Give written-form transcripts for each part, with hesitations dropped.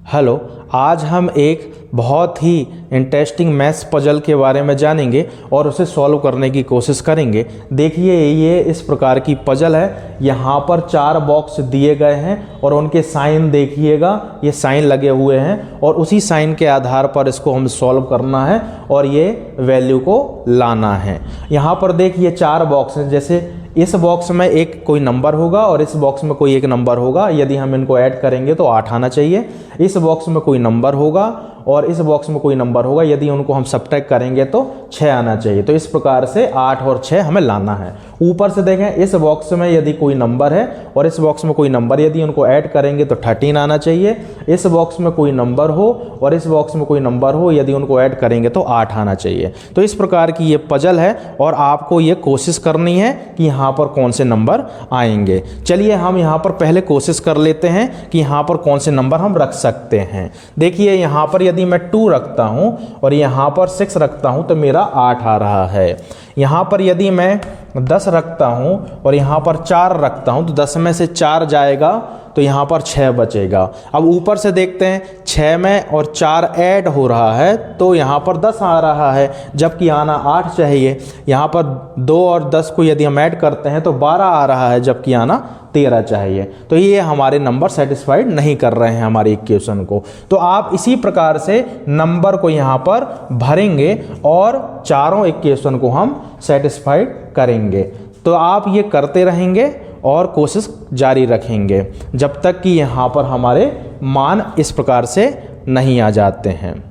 Hello, आज हम एक बहुत ही इंटरेस्टिंग मैथ्स पजल के बारे में जानेंगे और उसे सॉल्व करने की कोशिश करेंगे। देखिए, ये इस प्रकार की पजल है। यहाँ पर 4 बॉक्स दिए गए हैं और उनके साइन देखिएगा, ये साइन लगे हुए हैं और उसी साइन के आधार पर इसको हम सॉल्व करना है और ये वैल्यू को लाना है। यहाँ पर देखिए 4 बॉक्स हैं। जैसे इस बॉक्स में एक कोई नंबर होगा और इस बॉक्स में कोई एक नंबर होगा। यदि हम इनको ऐड करेंगे तो 8 आना चाहिए। इस बॉक्स में कोई नंबर होगा और इस बॉक्स में कोई नंबर होगा। यदि उनको हम सब्ट्रैक्ट करेंगे तो 6 आना चाहिए। तो इस प्रकार से 8 और 6 हमें लाना है। ऊपर से देखें, इस बॉक्स में यदि कोई नंबर है और इस बॉक्स में कोई नंबर, यदि उनको ऐड करेंगे तो 13 आना चाहिए। इस बॉक्स में कोई नंबर हो और इस बॉक्स में कोई नंबर हो, यदि उनको ऐड करेंगे तो 8 आना चाहिए। तो इस प्रकार की ये पजल है और आपको ये कोशिश करनी है कि यहाँ पर कौन से नंबर आएंगे। चलिए हम यहाँ पर पहले कोशिश कर लेते हैं कि यहाँ पर कौन से नंबर हम रख सकते हैं। देखिए, यहाँ पर यदि मैं 2 रखता हूँ और यहाँ पर 6 रखता हूँ तो मेरा 8 आ रहा है। यहाँ पर यदि मैं 10 रखता हूँ और यहाँ पर 4 रखता हूँ तो 10 में से 4 जाएगा तो यहाँ पर 6 बचेगा। अब ऊपर से देखते हैं, 6 में और 4 ऐड हो रहा है तो यहाँ पर 10 आ रहा है, जबकि आना 8 चाहिए। यहाँ पर 2 और 10 को यदि हम ऐड करते हैं तो 12 आ रहा है, जबकि आना 13 चाहिए। तो ये हमारे नंबर सेटिस्फाइड नहीं कर रहे हैं हमारे इक्वेशन को। तो आप इसी प्रकार से नंबर को यहाँ पर भरेंगे और चारों इक्वेशन को हम सेटिस्फाइड करेंगे। तो आप ये करते रहेंगे और कोशिश जारी रखेंगे जब तक कि यहाँ पर हमारे मान इस प्रकार से नहीं आ जाते हैं।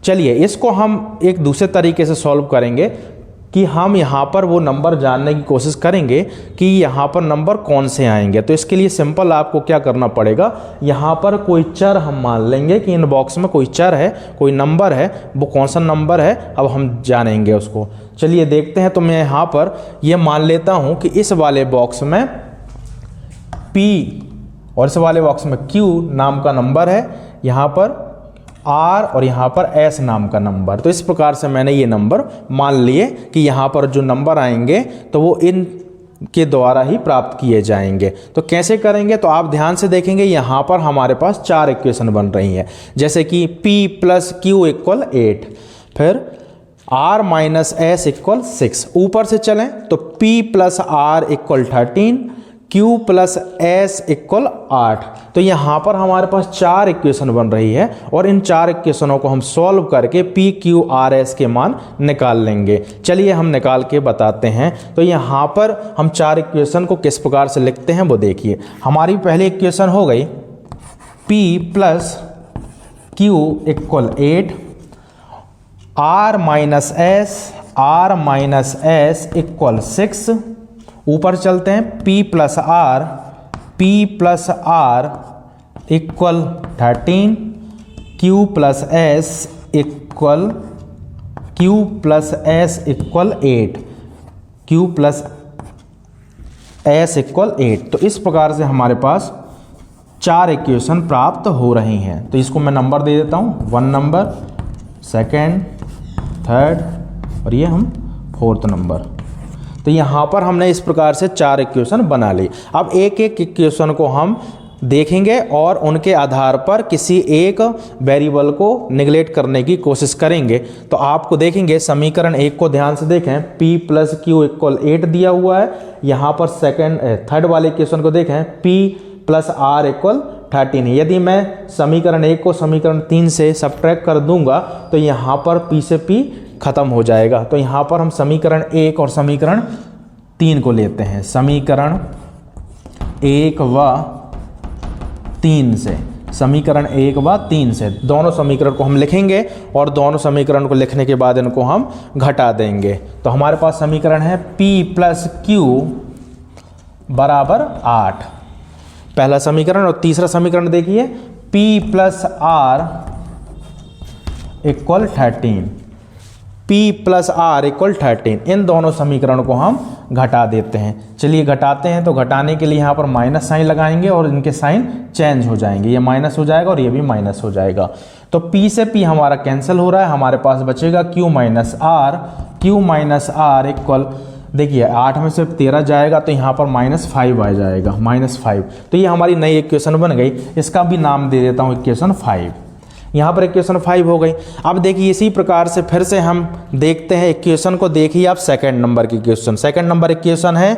चलिए, इसको हम एक दूसरे तरीके से सॉल्व करेंगे कि हम यहाँ पर वो नंबर जानने की कोशिश करेंगे कि यहाँ पर नंबर कौन से आएंगे। तो इसके लिए सिंपल आपको क्या करना पड़ेगा, यहाँ पर कोई चर हम मान लेंगे कि इन बॉक्स में कोई चर है, कोई नंबर है। वो कौन सा नंबर है अब हम जानेंगे उसको। चलिए देखते हैं। तो मैं यहाँ पर ये मान लेता हूँ कि इस वाले बॉक्स में P और इस वाले बॉक्स में Q नाम का नंबर है, यहाँ पर R और यहाँ पर S नाम का नंबर। तो इस प्रकार से मैंने ये नंबर मान लिए कि यहाँ पर जो नंबर आएंगे तो वो इन के द्वारा ही प्राप्त किए जाएंगे। तो कैसे करेंगे, तो आप ध्यान से देखेंगे यहाँ पर हमारे पास 4 इक्वेशन बन रही हैं। जैसे कि P + Q = 8, फिर R - S = 6। ऊपर से चलें तो P + R = 13, Q + S = 8। तो यहाँ पर हमारे पास 4 इक्वेशन बन रही है और इन 4 इक्वेशनों को हम सॉल्व करके P, Q, R, S के मान निकाल लेंगे। चलिए हम निकाल के बताते हैं। तो यहाँ पर हम 4 इक्वेशन को किस प्रकार से लिखते हैं वो देखिए। हमारी पहली इक्वेशन हो गई P + Q = 8, R - S = 6। ऊपर चलते हैं, P + R = 13, Q + S = 8। तो इस प्रकार से हमारे पास 4 इक्वेशन प्राप्त हो रही हैं। तो इसको मैं नंबर दे देता हूँ, 1 नंबर, 2nd, 3rd और ये हम 4th नंबर। तो यहाँ पर हमने इस प्रकार से 4 इक्वेशन बना ली। अब एक एक इक्वेशन को हम देखेंगे और उनके आधार पर किसी एक वेरिएबल को निगलेक्ट करने की कोशिश करेंगे। तो आपको देखेंगे, समीकरण 1 को ध्यान से देखें, P + Q = 8 दिया हुआ है। यहाँ पर 3rd वाले इक्वेशन को देखें, P + R = 13 है। यदि मैं समीकरण 1 को समीकरण 3 से सब्ट्रैक्ट कर दूंगा तो यहाँ पर P से P खत्म हो जाएगा। तो यहाँ पर हम समीकरण 1 और समीकरण 3 को लेते हैं। समीकरण 1 व 3 से, समीकरण 1 व 3 से दोनों समीकरण को हम लिखेंगे और दोनों समीकरण को लिखने के बाद इनको हम घटा देंगे। तो हमारे पास समीकरण है P + Q = 8, पहला समीकरण। और तीसरा समीकरण देखिए, P + R = 13, P + R = 13। इन दोनों समीकरण को हम घटा देते हैं। चलिए घटाते हैं। तो घटाने के लिए यहाँ पर माइनस साइन लगाएंगे और इनके साइन चेंज हो जाएंगे, ये माइनस हो जाएगा और ये भी माइनस हो जाएगा। तो P से P हमारा कैंसिल हो रहा है, हमारे पास बचेगा Q - R = देखिए 8 में से 13 जाएगा तो यहाँ पर -5 आ जाएगा, -5। तो ये हमारी नई इक्वेशन बन गई। इसका भी नाम दे देता हूँ इक्वेशन 5। यहाँ पर इक्वेशन 5 हो गई। अब देखिए इसी प्रकार से फिर से हम देखते हैं इक्वेशन को। देखिए आप सेकंड नंबर की इक्वेशन, सेकंड नंबर इक्वेशन है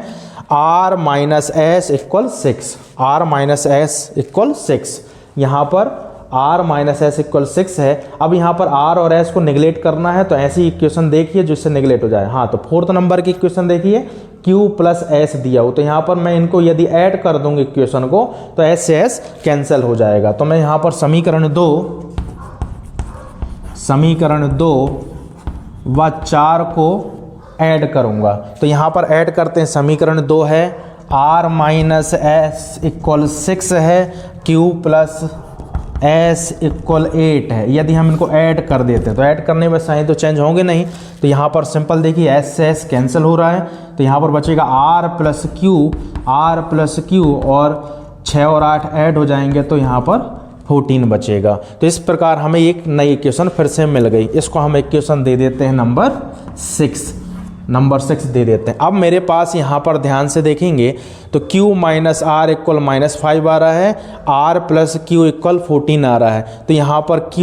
r minus S equal 6, r minus S equal 6। यहाँ पर r माइनस एस इक्वल 6 है। अब यहाँ पर r और s को निगलेक्ट करना है, तो ऐसी इक्वेशन देखिए जिससे निगलेक्ट हो जाए। हाँ, तो फोर्थ नंबर की इक्वेशन देखिए q प्लस एस दिया हो, तो यहाँ पर मैं इनको यदि ऐड कर दूंगी इक्वेशन को तो s से s कैंसिल हो जाएगा। तो मैं यहाँ पर समीकरण 2 व 4 को ऐड करूंगा। तो यहाँ पर ऐड करते हैं। समीकरण 2 है r माइनस एस इक्वल 6 है, q प्लस एस इक्वल 8 है। यदि हम इनको ऐड कर देते हैं तो ऐड करने में साइन तो चेंज होंगे नहीं, तो यहाँ पर सिंपल देखिए एस से एस कैंसिल हो रहा है, तो यहाँ पर बचेगा r प्लस क्यू और 6 और 8 ऐड हो जाएंगे तो यहाँ पर 14 बचेगा। तो इस प्रकार हमें एक नई इक्वेशन फिर से मिल गई। इसको हम इक्वेशन दे देते हैं नंबर 6 दे देते हैं। अब मेरे पास यहाँ पर ध्यान से देखेंगे तो q माइनस आर इक्वल -5 आ रहा है, r प्लस क्यू इक्वल 14 आ रहा है। तो यहाँ पर q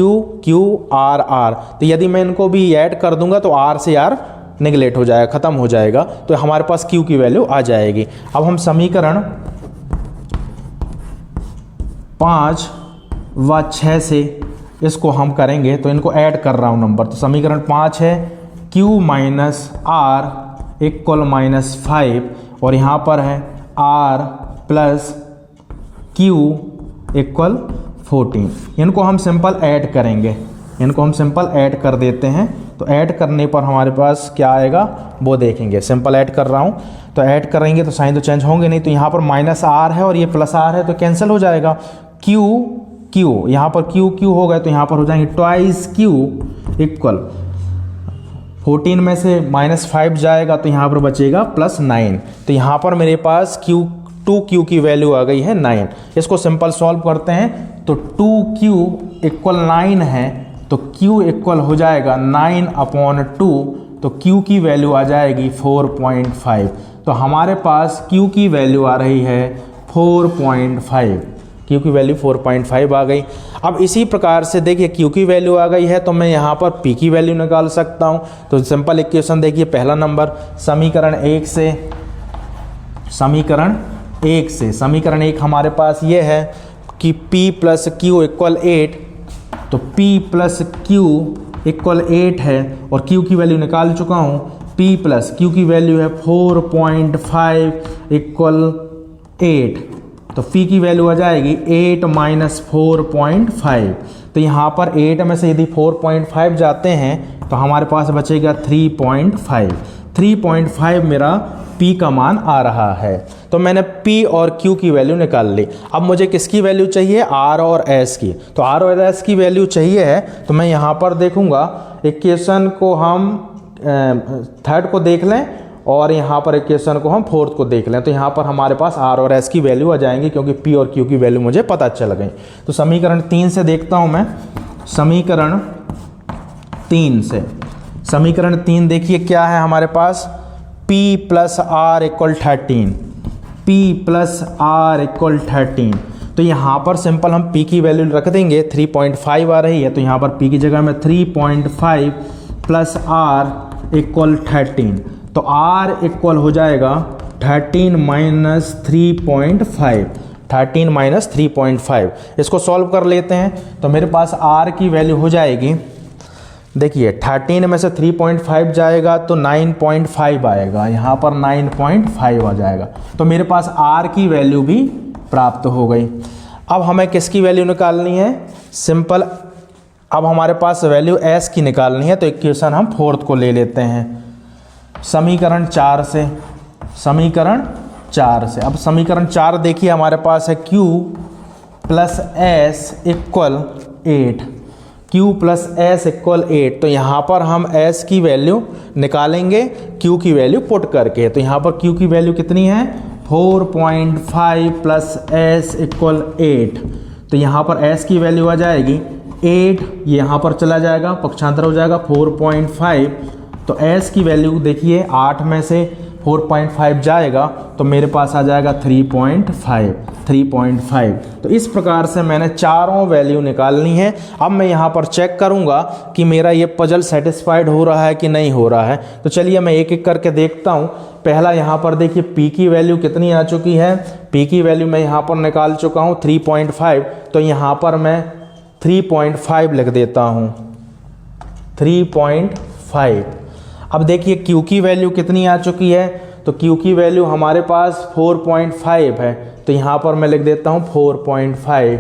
r, तो यदि मैं इनको भी ऐड कर दूंगा तो r से r निगलेक्ट हो जाएगा, ख़त्म हो जाएगा, तो हमारे पास q की वैल्यू आ जाएगी। अब हम समीकरण 5 व 6 से इसको हम करेंगे, तो इनको ऐड कर रहा हूँ नंबर। तो समीकरण 5 है q माइनस आर इक्वल -5 और यहाँ पर है r प्लस क्यू इक्वल 14। इनको हम सिंपल ऐड करेंगे, इनको हम सिंपल ऐड कर देते हैं। तो ऐड करने पर हमारे पास क्या आएगा वो देखेंगे। सिंपल ऐड कर रहा हूँ, तो ऐड करेंगे तो साइन तो चेंज होंगे नहीं। तो यहाँ पर -r है और ये +r है, तो कैंसिल हो जाएगा। क्यू यहाँ पर क्यू हो गए, तो यहाँ पर हो जाएंगे ट्वाइस क्यू इक्वल 14 में से -5 जाएगा तो यहाँ पर बचेगा +9। तो यहाँ पर मेरे पास q की वैल्यू आ गई है 9। इसको सिंपल सॉल्व करते हैं तो 2q इक्वल 9 है, तो q इक्वल हो जाएगा 9/2, तो q की वैल्यू आ जाएगी 4.5। तो हमारे पास q की वैल्यू आ रही है 4.5, q की वैल्यू 4.5 आ गई। अब इसी प्रकार से देखिए q की वैल्यू आ गई है तो मैं यहाँ पर p की वैल्यू निकाल सकता हूँ। तो सिंपल इक्वेशन देखिए, पहला नंबर समीकरण 1 हमारे पास ये है कि p प्लस क्यू इक्वल 8, तो p प्लस क्यू इक्वल 8 है और q की वैल्यू निकाल चुका हूँ। p प्लस क्यू की वैल्यू है 4.5 इक्वल 8, तो phi की वैल्यू आ जाएगी 8 माइनस 4.5। तो यहाँ पर 8 में से यदि 4.5 जाते हैं तो हमारे पास बचेगा 3.5 मेरा p का मान आ रहा है। तो मैंने p और q की वैल्यू निकाल ली। अब मुझे किसकी वैल्यू चाहिए, r और s की। तो r और s की वैल्यू चाहिए है, तो मैं यहाँ पर देखूँगा इक्वेशन को हम थर्ड को देख लें और यहाँ पर इक्वेशन को हम फोर्थ को देख लें। तो यहाँ पर हमारे पास r और s की वैल्यू आ जाएंगी क्योंकि p और q की वैल्यू मुझे पता चल गई। तो समीकरण 3 से देखता हूँ मैं। समीकरण 3 देखिए क्या है हमारे पास, p प्लस आर इक्वल 13। तो यहाँ पर सिंपल हम p की वैल्यू रख देंगे, 3.5 आ रही है, तो यहाँ पर p की जगह में 3.5 प्लस r इक्वल 13। तो r इक्वल हो जाएगा 13 माइनस 3.5। इसको सॉल्व कर लेते हैं तो मेरे पास r की वैल्यू हो जाएगी, देखिए 13 में से 3.5 जाएगा तो 9.5 आएगा, यहाँ पर 9.5 आ जाएगा। तो मेरे पास r की वैल्यू भी प्राप्त हो गई। अब हमें किसकी वैल्यू निकालनी है, सिंपल अब हमारे पास वैल्यू s की निकालनी है। तो इक्वेशन हम फोर्थ को ले लेते हैं समीकरण 4 से। अब समीकरण 4 देखिए हमारे पास है q प्लस एस इक्वल 8। तो यहाँ पर हम s की वैल्यू निकालेंगे q की वैल्यू पुट करके। तो यहाँ पर q की वैल्यू कितनी है, 4.5 प्लस s इक्वल 8। तो यहाँ पर s की वैल्यू आ जाएगी 8, ये यहाँ पर चला जाएगा, पक्षांतर हो जाएगा 4.5। तो s की वैल्यू देखिए 8 में से 4.5 जाएगा तो मेरे पास आ जाएगा 3.5। तो इस प्रकार से मैंने चारों वैल्यू निकालनी है। अब मैं यहाँ पर चेक करूँगा कि मेरा ये पजल सेटिस्फाइड हो रहा है कि नहीं हो रहा है। तो चलिए मैं एक एक करके देखता हूँ। पहला यहाँ पर देखिए पी की वैल्यू कितनी आ चुकी है। पी की वैल्यू मैं यहाँ पर निकाल चुका हूँ 3.5। तो यहाँ पर मैं 3.5 लिख देता हूँ, 3.5। अब देखिए क्यू की वैल्यू कितनी आ चुकी है। तो क्यू की वैल्यू हमारे पास 4.5 है। तो यहाँ पर मैं लिख देता हूँ 4.5।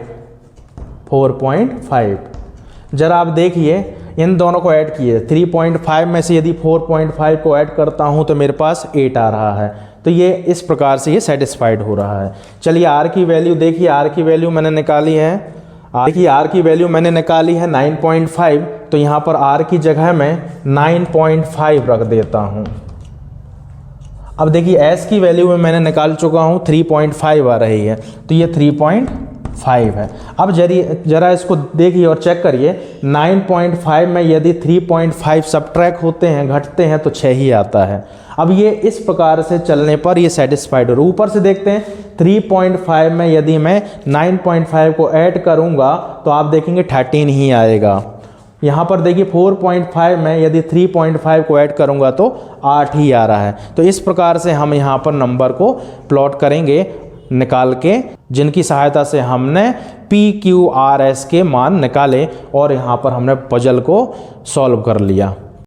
जरा आप देखिए इन दोनों को ऐड किए, 3.5 में से यदि 4.5 को ऐड करता हूँ तो मेरे पास 8 आ रहा है। तो ये इस प्रकार से ये सेटिस्फाइड हो रहा है। चलिए आर की वैल्यू देखिए, आर की वैल्यू मैंने निकाली है। देखिए आर की वैल्यू मैंने निकाली है 9.5। तो यहाँ पर आर की जगह मैं 9.5 रख देता हूँ। अब देखिए एस की वैल्यू में मैंने निकाल चुका हूँ 3.5 आ रही है। तो ये 3.5 है। अब जरा इसको देखिए और चेक करिए, 9.5 में यदि 3.5 सब्ट्रैक्ट होते हैं, घटते हैं तो 6 ही आता है। अब ये इस प्रकार से चलने पर ये सेटिस्फाइड हो। ऊपर से देखते हैं 3.5 में यदि मैं 9.5 को ऐड करूंगा तो आप देखेंगे 13 ही आएगा। यहाँ पर देखिए 4.5 में यदि 3.5 को ऐड करूंगा तो 8 ही आ रहा है। तो इस प्रकार से हम यहाँ पर नंबर को प्लॉट करेंगे निकाल के, जिनकी सहायता से हमने PQRS के मान निकाले और यहाँ पर हमने पजल को सॉल्व कर लिया।